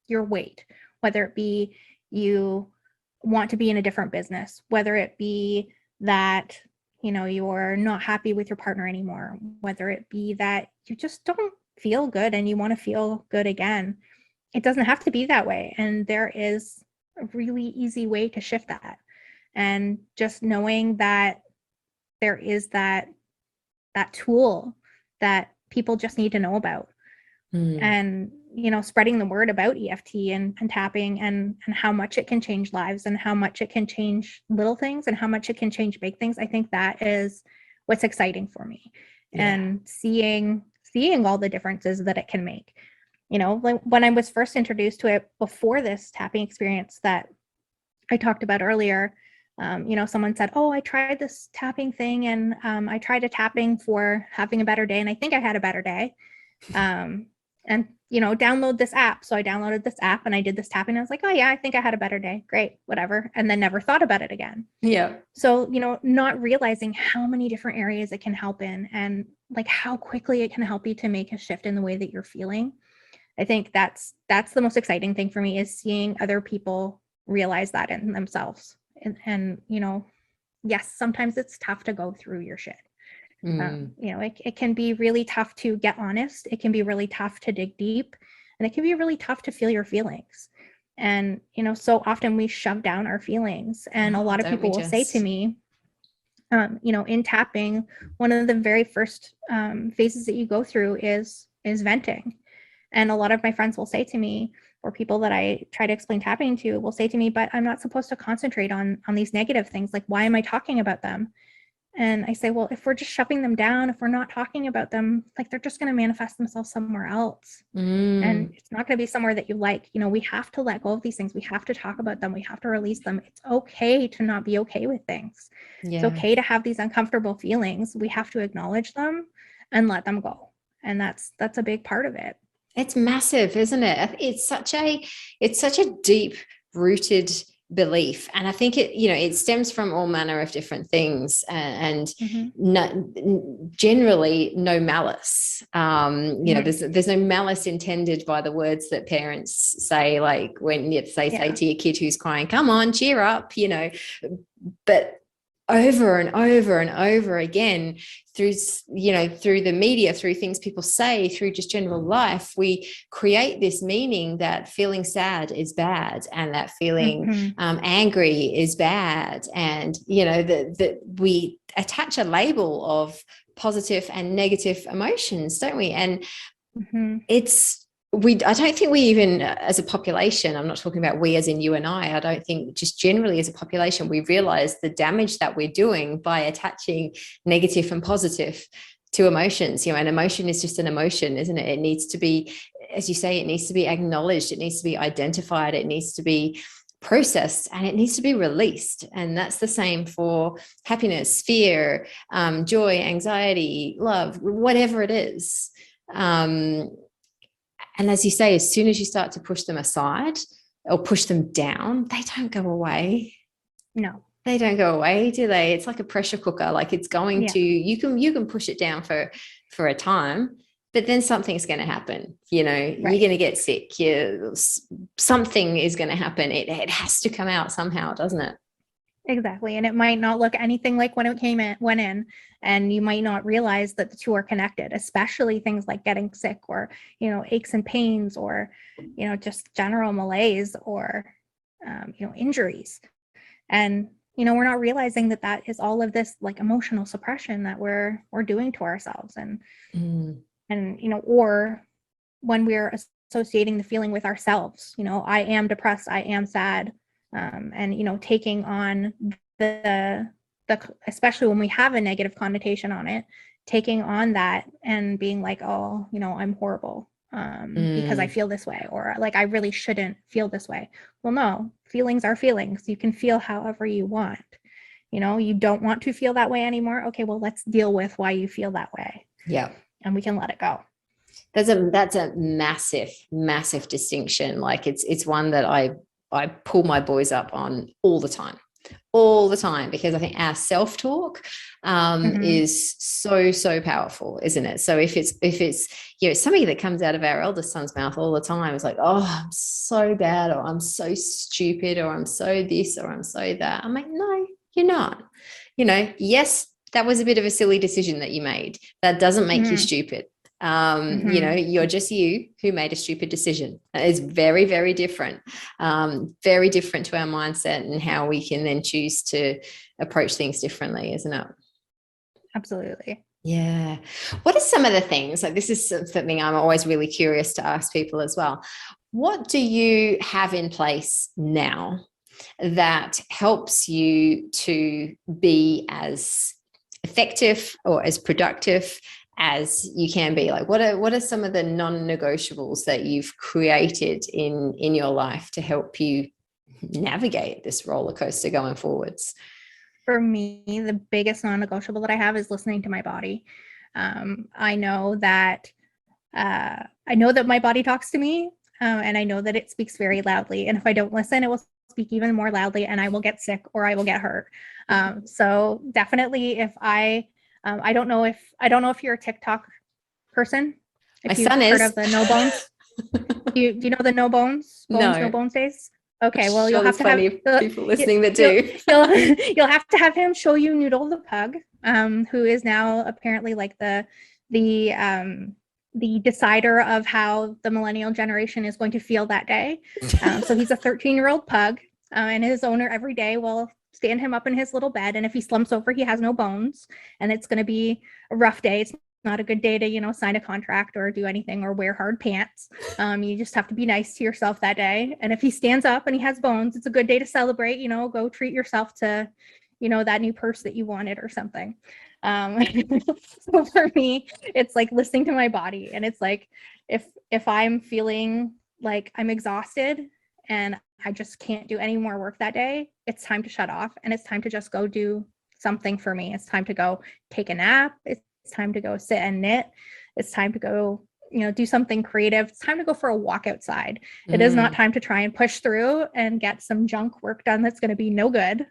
your weight, whether it be you want to be in a different business, whether it be that, you know, you're not happy with your partner anymore, whether it be that you just don't feel good and you want to feel good again. It doesn't have to be that way. And there is a really easy way to shift that. And just knowing that there is that tool that people just need to know about. And, you know, spreading the word about EFT and tapping, and how much it can change lives, and how much it can change little things, and how much it can change big things. I think that is what's exciting for me. And seeing all the differences that it can make. You know, like when I was first introduced to it before this tapping experience that I talked about earlier, you know, someone said, oh, I tried this tapping thing, and I tried a tapping for having a better day, and I think I had a better day. And, you know, download this app. So I downloaded this app and I did this tapping. I was like, oh yeah, I think I had a better day. Great, whatever. And then never thought about it again. Yeah. So, you know, not realizing how many different areas it can help in, and like how quickly it can help you to make a shift in the way that you're feeling. I think that's the most exciting thing for me, is seeing other people realize that in themselves. And you know, yes, sometimes it's tough to go through your shit. You know, it can be really tough to get honest. It can be really tough to dig deep, and it can be really tough to feel your feelings. And, you know, so often we shove down our feelings, and a lot of people will say to me, you know, in tapping, one of the very first phases that you go through is venting. And a lot of my friends will say to me, or people that I try to explain tapping to will say to me, but I'm not supposed to concentrate on these negative things. Like, why am I talking about them? And I say, well, if we're just shoving them down, if we're not talking about them, like, they're just going to manifest themselves somewhere else. And it's not going to be somewhere that you like. You know, we have to let go of these things. We have to talk about them. We have to release them. It's okay to not be okay with things. It's okay to have these uncomfortable feelings. We have to acknowledge them and let them go. And that's a big part of it. It's massive, isn't it? It's such a deep rooted belief. And I think it stems from all manner of different things, and generally no malice. There's no malice intended by the words that parents say, like when they say to your kid who's crying, come on, cheer up, but over and over and over again, through the media, through things people say, through just general life, we create this meaning that feeling sad is bad, and that feeling angry is bad, and that we attach a label of positive and negative emotions, don't we? And I don't think we even, as a population, I'm not talking about we as in you and I don't think, just generally as a population, we realize the damage that we're doing by attaching negative and positive to emotions. An emotion is just an emotion, isn't it? It needs to be, as you say, it needs to be acknowledged, it needs to be identified, it needs to be processed, and it needs to be released. And that's the same for happiness, fear, joy, anxiety, love, whatever it is. And as you say, as soon as you start to push them aside or push them down, they don't go away. No, they don't go away, do they? It's like a pressure cooker. Like it's going to, you can push it down for a time, but then something's going to happen. You're going to get sick. Something is going to happen. It has to come out somehow, doesn't it? Exactly. And it might not look anything like when it went in, and you might not realize that the two are connected, especially things like getting sick, or, aches and pains, or, just general malaise, or, injuries. And, we're not realizing that is all of this like emotional suppression that we're doing to ourselves. And, or when we're associating the feeling with ourselves, I am depressed, I am sad. And taking on the especially when we have a negative connotation on it, taking on that and being like, oh, I'm horrible because I feel this way, or like I really shouldn't feel this way. Well, no, feelings are feelings. You can feel however you want. You don't want to feel that way anymore. Okay, well, let's deal with why you feel that way. Yeah. And we can let it go. That's a massive, massive distinction. Like it's one that I pull my boys up on all the time, because I think our self-talk is so powerful, isn't it? So if it's something that comes out of our eldest son's mouth all the time, it's like, oh, I'm so bad, or I'm so stupid, or I'm so this, or I'm so that. I'm like, no, you're not. Yes, that was a bit of a silly decision that you made. That doesn't make you stupid. You're just you who made a stupid decision. It's very, very different, very different to our mindset and how we can then choose to approach things differently, isn't it? Absolutely. Yeah. What are some of the things, like this is something I'm always really curious to ask people as well. What do you have in place now that helps you to be as effective or as productive as you can be? Like what are some of the non-negotiables that you've created in your life to help you navigate this roller coaster going forwards? For me, the biggest non-negotiable that I have is listening to my body. I know that my body talks to me, and I know that it speaks very loudly. And if I don't listen, it will speak even more loudly, and I will get sick or I will get hurt. So definitely, if I don't know if you're a TikTok person. If My son heard is. of the no bones. Do you know the no bones days? Okay, well, you'll have to have people listening that do. You'll have to have him show you Noodle the pug, who is now apparently like the decider of how the millennial generation is going to feel that day. So he's a 13-year-old pug, and his owner every day will stand him up in his little bed, and if he slumps over, he has no bones, and it's going to be a rough day. It's not a good day to sign a contract or do anything or wear hard pants. You just have to be nice to yourself that day. And if he stands up and he has bones, it's a good day to celebrate. Go treat yourself to that new purse that you wanted or something. So for me, it's like listening to my body, and it's like if I'm feeling like I'm exhausted and I just can't do any more work that day, it's time to shut off, and it's time to just go do something for me. It's time to go take a nap. It's time to go sit and knit. It's time to go do something creative. It's time to go for a walk outside. It is not time to try and push through and get some junk work done that's going to be no good.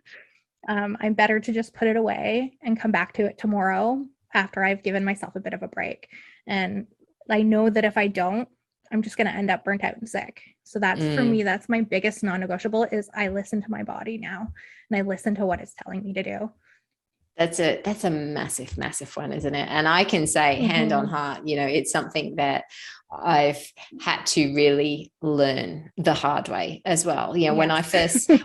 I'm better to just put it away and come back to it tomorrow after I've given myself a bit of a break. And I know that if I don't, I'm just going to end up burnt out and sick. So that's for me, that's my biggest non-negotiable, is I listen to my body now, and I listen to what it's telling me to do. That's a massive, massive one, isn't it? And I can say hand on heart, it's something that I've had to really learn the hard way as well. Yes.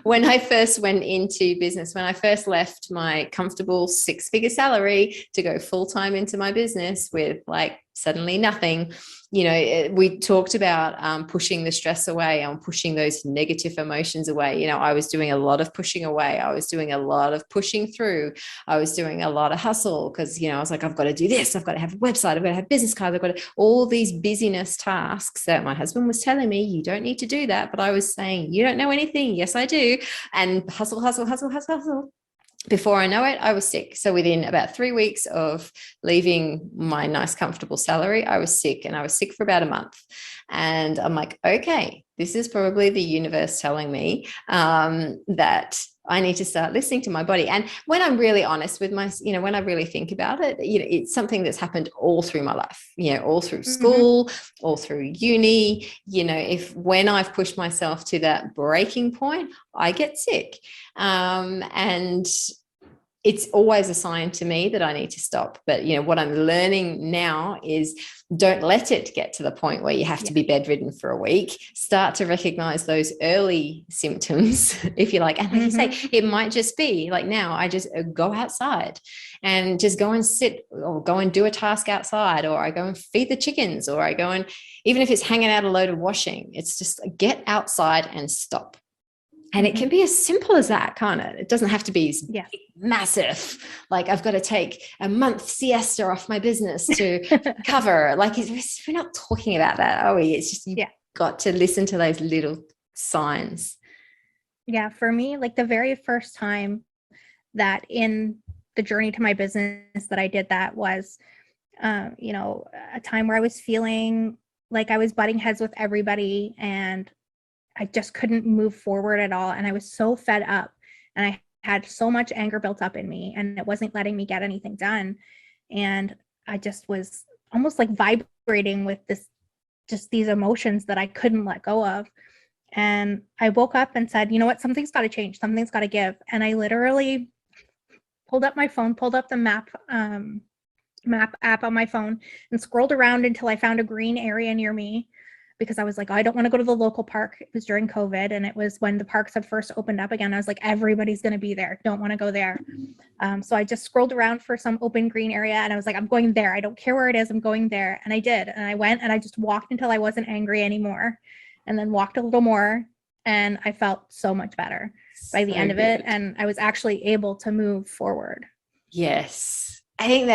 When I first went into business, when I first left my comfortable 6-figure salary to go full-time into my business with like suddenly nothing, we talked about pushing the stress away, and pushing those negative emotions away. I was doing a lot of pushing away. I was doing a lot of pushing through. I was doing a lot of hustle because, I was like, I've got to do this. I've got to have a website. I've got to have business cards. I've got to, all these busyness tasks that my husband was telling me, you don't need to do that. But I was saying, you don't know anything. Yes, I do. And hustle, hustle, hustle, hustle, hustle. Before I know it, I was sick. So within about 3 weeks of leaving my nice, comfortable salary, I was sick, and I was sick for about a month. And I'm like, okay, this is probably the universe telling me that I need to start listening to my body. And when I'm really honest with when I really think about it, it's something that's happened all through my life, all through school, all through uni. When I've pushed myself to that breaking point, I get sick. And it's always a sign to me that I need to stop. But, what I'm learning now is don't let it get to the point where you have to be bedridden for a week. Start to recognize those early symptoms, if you like. And like you say, it might just be like, now I just go outside and just go and sit, or go and do a task outside, or I go and feed the chickens, or I go and, even if it's hanging out a load of washing, it's just get outside and stop. And it can be as simple as that, can't it? It doesn't have to be massive. Like, I've got to take a month siesta off my business to cover. Like, we're not talking about that, are we? It's just you've got to listen to those little signs. Yeah, for me, like the very first time that in the journey to my business that I did that was, a time where I was feeling like I was butting heads with everybody, and I just couldn't move forward at all. And I was so fed up, and I had so much anger built up in me, and it wasn't letting me get anything done. And I just was almost like vibrating with these emotions that I couldn't let go of. And I woke up and said, you know what, something's got to change. Something's got to give. And I literally pulled up my phone, pulled up the map app on my phone, and scrolled around until I found a green area near me, because I was like, oh, I don't want to go to the local park. It was during COVID, and it was when the parks had first opened up again. I was like, everybody's going to be there. Don't want to go there. So I just scrolled around for some open green area, and I was like, I'm going there. I don't care where it is. I'm going there. And I did. And I went, and I just walked until I wasn't angry anymore, and then walked a little more. And I felt so much better by the end of it. And I was actually able to move forward. Yes. I think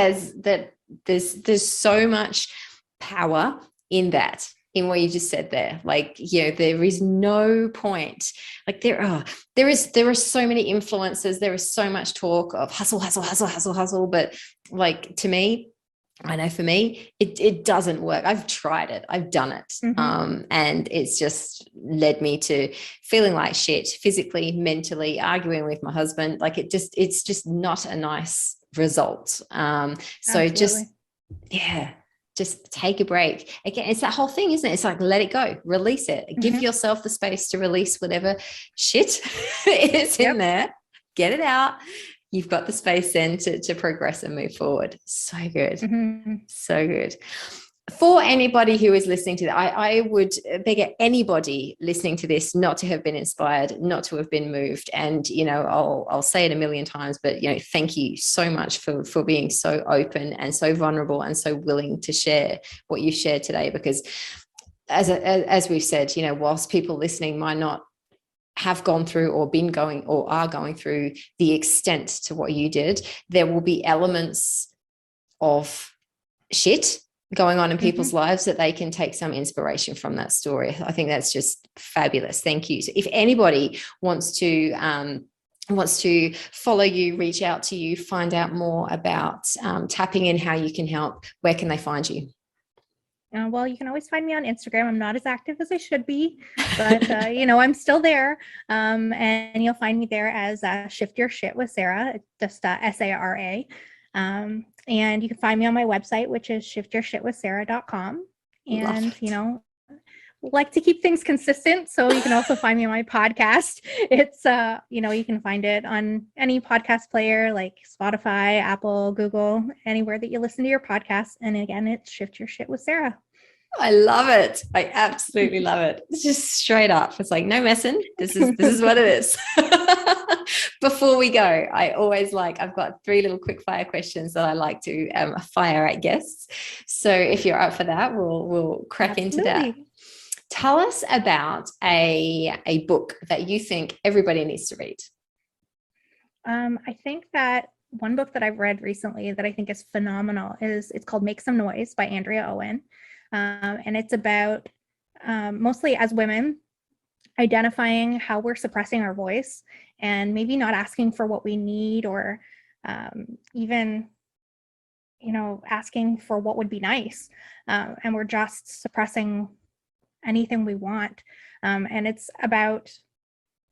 there's so much power in that, in what you just said there. Like, there is no point. Like, there are so many influences. There is so much talk of hustle, hustle, hustle, hustle, hustle. But like, to me, I know for me, it doesn't work. I've tried it. I've done it. And it's just led me to feeling like shit, physically, mentally, arguing with my husband. Like, it's just not a nice result. So Absolutely. Just take a break. Again, it's that whole thing, isn't it? It's like, let it go, release it, give yourself the space to release whatever shit is in there, get it out. You've got the space then to progress and move forward. So good. So good. For anybody who is listening to that, I would beg anybody listening to this not to have been inspired, not to have been moved. And, I'll say it a million times, but, thank you so much for being so open and so vulnerable and so willing to share what you shared today. Because as we've said, whilst people listening might not have gone through or been going or are going through the extent to what you did, there will be elements of shit going on in people's lives that they can take some inspiration from that story. I think that's just fabulous. Thank you. So if anybody wants to follow you, reach out to you, find out more about tapping in, how you can help, where can they find you? Well, you can always find me on Instagram. I'm not as active as I should be, but I'm still there. And you'll find me there as Shift Your Shit with Sara, just SARA. And you can find me on my website, which is shiftyourshitwithsara.com. Love And, it. like to keep things consistent. So you can also find me on my podcast. It's, you can find it on any podcast player like Spotify, Apple, Google, anywhere that you listen to your podcast. And again, it's Shift Your Shit with Sara. I love it. I absolutely love it. It's just straight up. It's like no messing. This is what it is. Before we go, I always I've got 3 little quick fire questions that I like to fire at guests. So if you're up for that, we'll crack into that. Tell us about a book that you think everybody needs to read. I think that one book that I've read recently that I think is phenomenal it's called Make Some Noise by Andrea Owen. And it's about mostly as women identifying how we're suppressing our voice and maybe not asking for what we need or even asking for what would be nice, and we're just suppressing anything we want, and it's about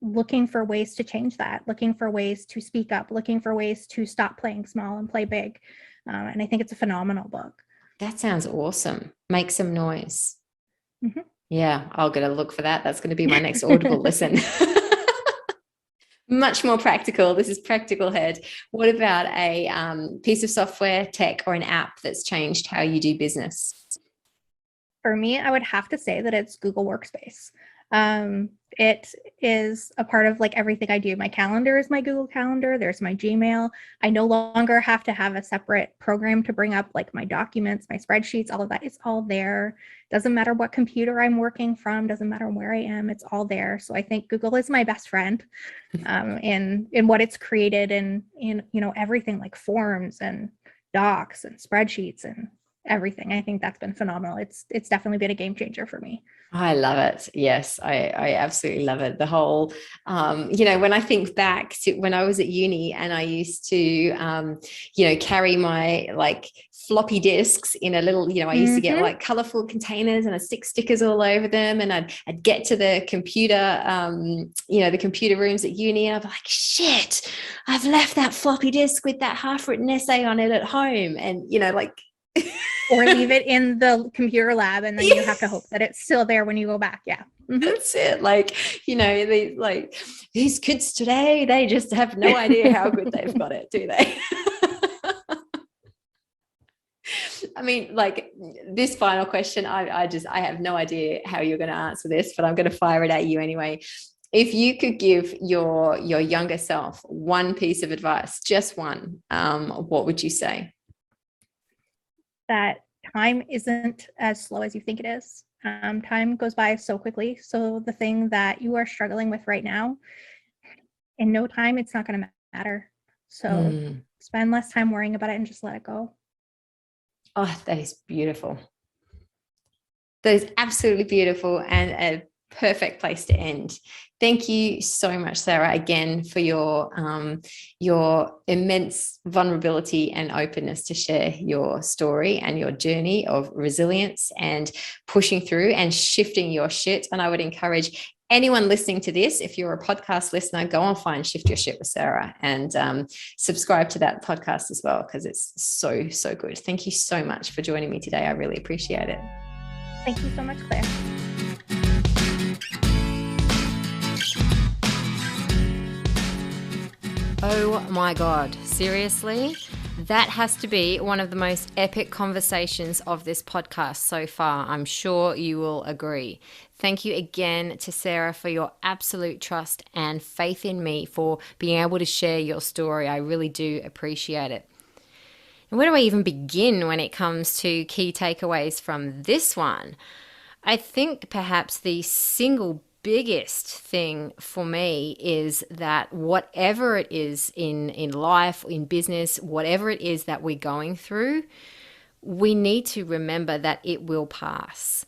looking for ways to change that, looking for ways to speak up, looking for ways to stop playing small and play big, and I think it's a phenomenal book. That sounds awesome. Make Some Noise. Mm-hmm. Yeah, I'll get a look for that. That's going to be my next Audible listen. Much more practical. This is Practical Head. What about a piece of software, tech, or an app that's changed how you do business? For me, I would have to say that it's Google Workspace. It is a part of everything I do. My calendar is my Google Calendar. There's my Gmail. I no longer have to have a separate program to bring up my documents, my spreadsheets, all of that. It's all there. Doesn't matter what computer I'm working from, doesn't matter where I am, it's all there. So I think Google is my best friend in what it's created in everything like forms and docs and spreadsheets and everything. I think that's been phenomenal. It's definitely been a game changer for me. I love it. Yes, I absolutely love it. The whole, when I think back to when I was at uni and I used to, carry my floppy disks in a little, I used to get colorful containers and I'd stick stickers all over them, and I'd get to the computer, the computer rooms at uni, and I'd be like, shit, I've left that floppy disk with that half-written essay on it at home. And, or leave it in the computer lab, and then you have to hope that it's still there when you go back. Yeah. Mm-hmm. That's it. These kids today, they just have no idea how good they've got it, do they? I mean, this final question, I have no idea how you're going to answer this, but I'm going to fire it at you anyway. If you could give your younger self one piece of advice, just one, what would you say? That time isn't as slow as you think it is. Time goes by so quickly. So the thing that you are struggling with right now, in no time, it's not going to matter. So spend less time worrying about it and just let it go. Oh, that is beautiful. That is absolutely beautiful and a perfect place to end. Thank you so much, Sara, again for your immense vulnerability and openness to share your story and your journey of resilience and pushing through and shifting your shit. And I would encourage anyone listening to this, if you're a podcast listener, go and find Shift Your Shit with Sara and subscribe to that podcast as well, because it's so, so good. Thank you so much for joining me today. I really appreciate it. Thank you so much, Claire. Oh my God, seriously? That has to be one of the most epic conversations of this podcast so far. I'm sure you will agree. Thank you again to Sara for your absolute trust and faith in me for being able to share your story. I really do appreciate it. And where do I even begin when it comes to key takeaways from this one? I think perhaps the single biggest thing for me is that whatever it is in life, in business, whatever it is that we're going through, we need to remember that it will pass.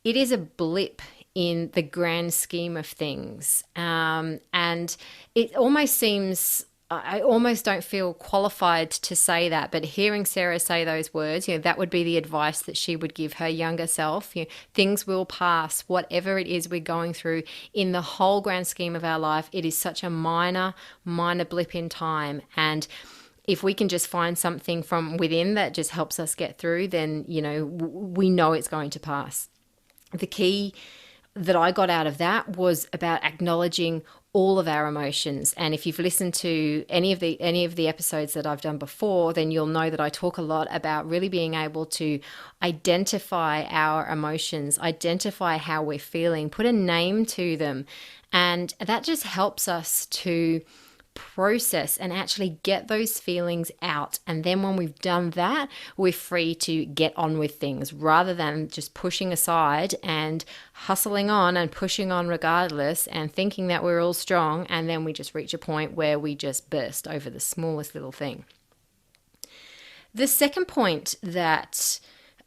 It is a blip in the grand scheme of things. And it almost seems I almost don't feel qualified to say that, but hearing Sarah say those words, that would be the advice that she would give her younger self. Things will pass, whatever it is we're going through. In the whole grand scheme of our life, it is such a minor blip in time. And if we can just find something from within that just helps us get through, then, we know it's going to pass. The key that I got out of that was about acknowledging all of our emotions. And if you've listened to any of the episodes that I've done before, then you'll know that I talk a lot about really being able to identify our emotions, identify how we're feeling, put a name to them. And that just helps us to process and actually get those feelings out. And then when we've done that, we're free to get on with things rather than just pushing aside and hustling on and pushing on regardless and thinking that we're all strong. And then we just reach a point where we just burst over the smallest little thing. The second point that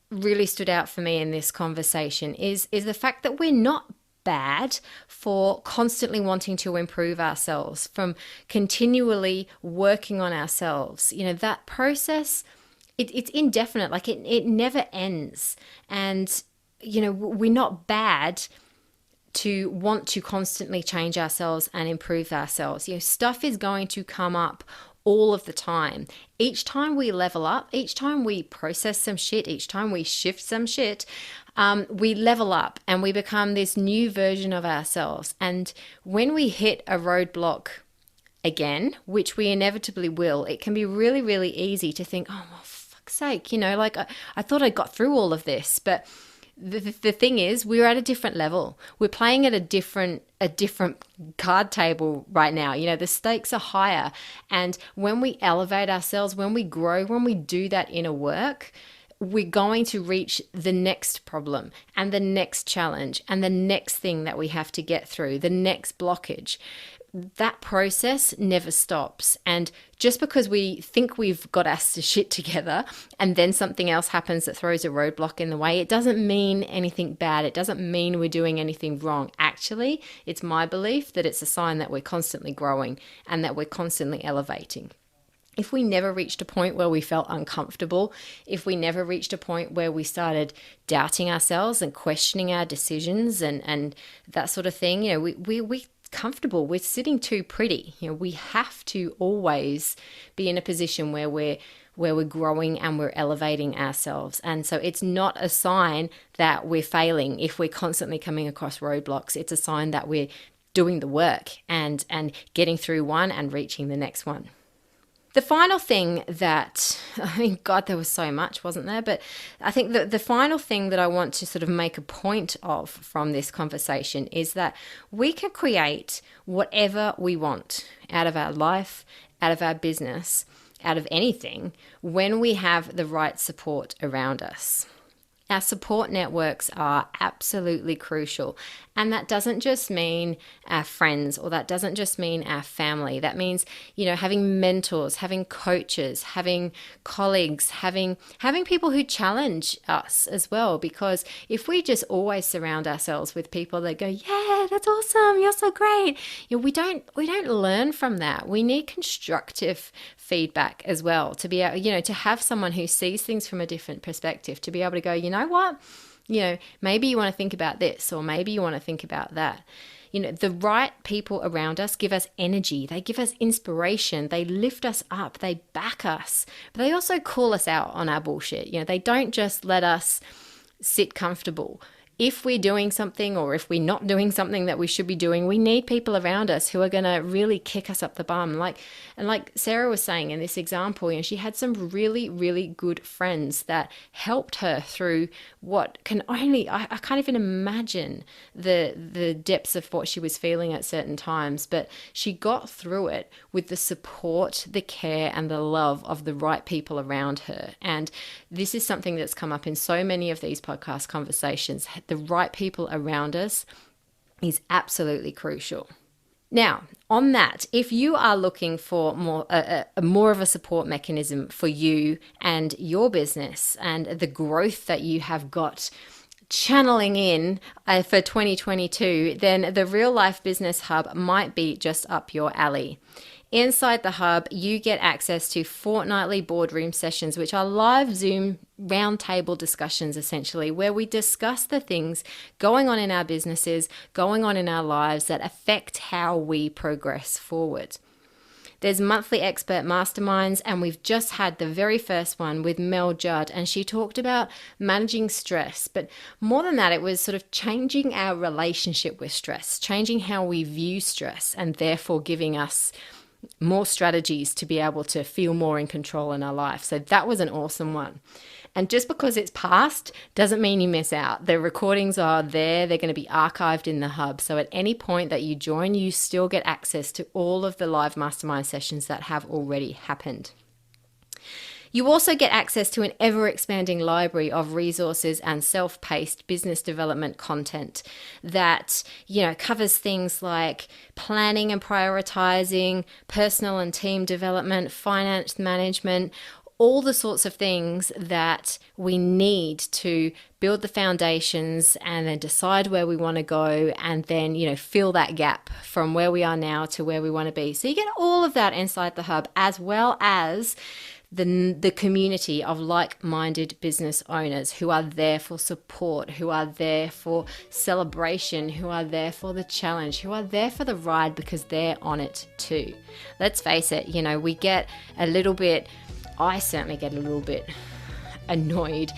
really stood out for me in this conversation is the fact that we're not bad for constantly wanting to improve ourselves, from continually working on ourselves. That process, it's indefinite, like it never ends. And, we're not bad to want to constantly change ourselves and improve ourselves. Stuff is going to come up all of the time. Each time we level up, each time we process some shit, each time we shift some shit, we level up and we become this new version of ourselves. And when we hit a roadblock again, which we inevitably will, it can be really, really easy to think, oh, well, fuck's sake, I thought I got through all of this. But the thing is, we're at a different level. We're playing at a different card table right now. The stakes are higher. And when we elevate ourselves, when we grow, when we do that inner work, we're going to reach the next problem and the next challenge and the next thing that we have to get through, the next blockage. That process never stops. And just because we think we've got our shit together and then something else happens that throws a roadblock in the way, it doesn't mean anything bad. It doesn't mean we're doing anything wrong. Actually, it's my belief that it's a sign that we're constantly growing and that we're constantly elevating. If we never reached a point where we felt uncomfortable, if we never reached a point where we started doubting ourselves and questioning our decisions and that sort of thing, we comfortable, we're sitting too pretty. We have to always be in a position where we're growing and we're elevating ourselves. And so it's not a sign that we're failing if we're constantly coming across roadblocks. It's a sign that we're doing the work and getting through one and reaching the next one. The final thing that, God, there was so much, wasn't there? But I think that the final thing that I want to sort of make a point of from this conversation is that we can create whatever we want out of our life, out of our business, out of anything, when we have the right support around us. Our support networks are absolutely crucial. And that doesn't just mean our friends, or that doesn't just mean our family. That means, having mentors, having coaches, having colleagues, having people who challenge us as well. Because if we just always surround ourselves with people that go, yeah, that's awesome, you're so great, we don't learn from that. We need constructive feedback as well to be able, to have someone who sees things from a different perspective, to be able to go, you know what? Maybe you want to think about this, or maybe you want to think about that. The right people around us give us energy. They give us inspiration. They lift us up. They back us. But they also call us out on our bullshit. They don't just let us sit comfortable. If we're doing something, or if we're not doing something that we should be doing, we need people around us who are going to really kick us up the bum. Like Sarah was saying in this example, she had some really, really good friends that helped her through what can only, I can't even imagine the depths of what she was feeling at certain times, but she got through it with the support, the care, and the love of the right people around her. And this is something that's come up in so many of these podcast conversations. The right people around us is absolutely crucial. Now, on that, if you are looking for more of a support mechanism for you and your business and the growth that you have got channeling in for 2022, then the Real Life Business Hub might be just up your alley. Inside the hub, you get access to fortnightly boardroom sessions, which are live Zoom roundtable discussions, essentially, where we discuss the things going on in our businesses, going on in our lives that affect how we progress forward. There's monthly expert masterminds, and we've just had the very first one with Mel Judd, and she talked about managing stress. But more than that, it was sort of changing our relationship with stress, changing how we view stress, and therefore giving us more strategies to be able to feel more in control in our life. So that was an awesome one. And just because it's past doesn't mean you miss out. The recordings are there. They're going to be archived in the hub. So at any point that you join, you still get access to all of the live mastermind sessions that have already happened. You also get access to an ever-expanding library of resources and self-paced business development content that, covers things like planning and prioritizing, personal and team development, finance management, all the sorts of things that we need to build the foundations and then decide where we want to go and then, fill that gap from where we are now to where we want to be. So you get all of that inside the hub, as well as the community of like-minded business owners who are there for support, who are there for celebration, who are there for the challenge, who are there for the ride because they're on it too. Let's face it, we get a little bit, I certainly get a little bit annoyed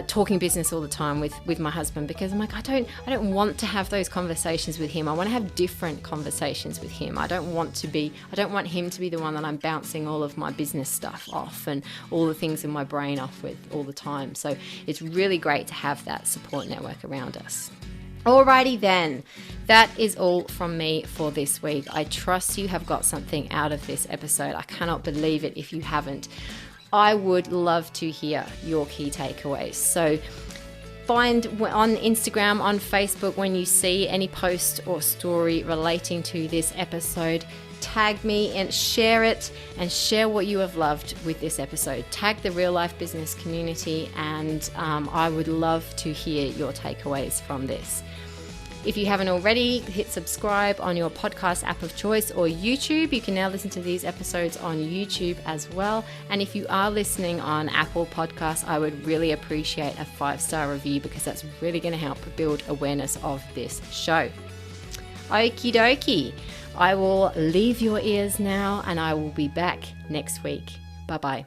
talking business all the time with my husband, because I'm like, I don't want to have those conversations with him. I want to have different conversations with him. I don't want him to be the one that I'm bouncing all of my business stuff off and all the things in my brain off with all the time. So it's really great to have that support network around us. Alrighty then, that is all from me for this week. I trust you have got something out of this episode. I cannot believe it if you haven't. I would love to hear your key takeaways. So find on Instagram, on Facebook, when you see any post or story relating to this episode, tag me and share it, and share what you have loved with this episode. Tag the Real Life Business community, and I would love to hear your takeaways from this. If you haven't already, hit subscribe on your podcast app of choice or YouTube. You can now listen to these episodes on YouTube as well. And if you are listening on Apple Podcasts, I would really appreciate a 5-star review, because that's really going to help build awareness of this show. Okie dokie. I will leave your ears now, and I will be back next week. Bye-bye.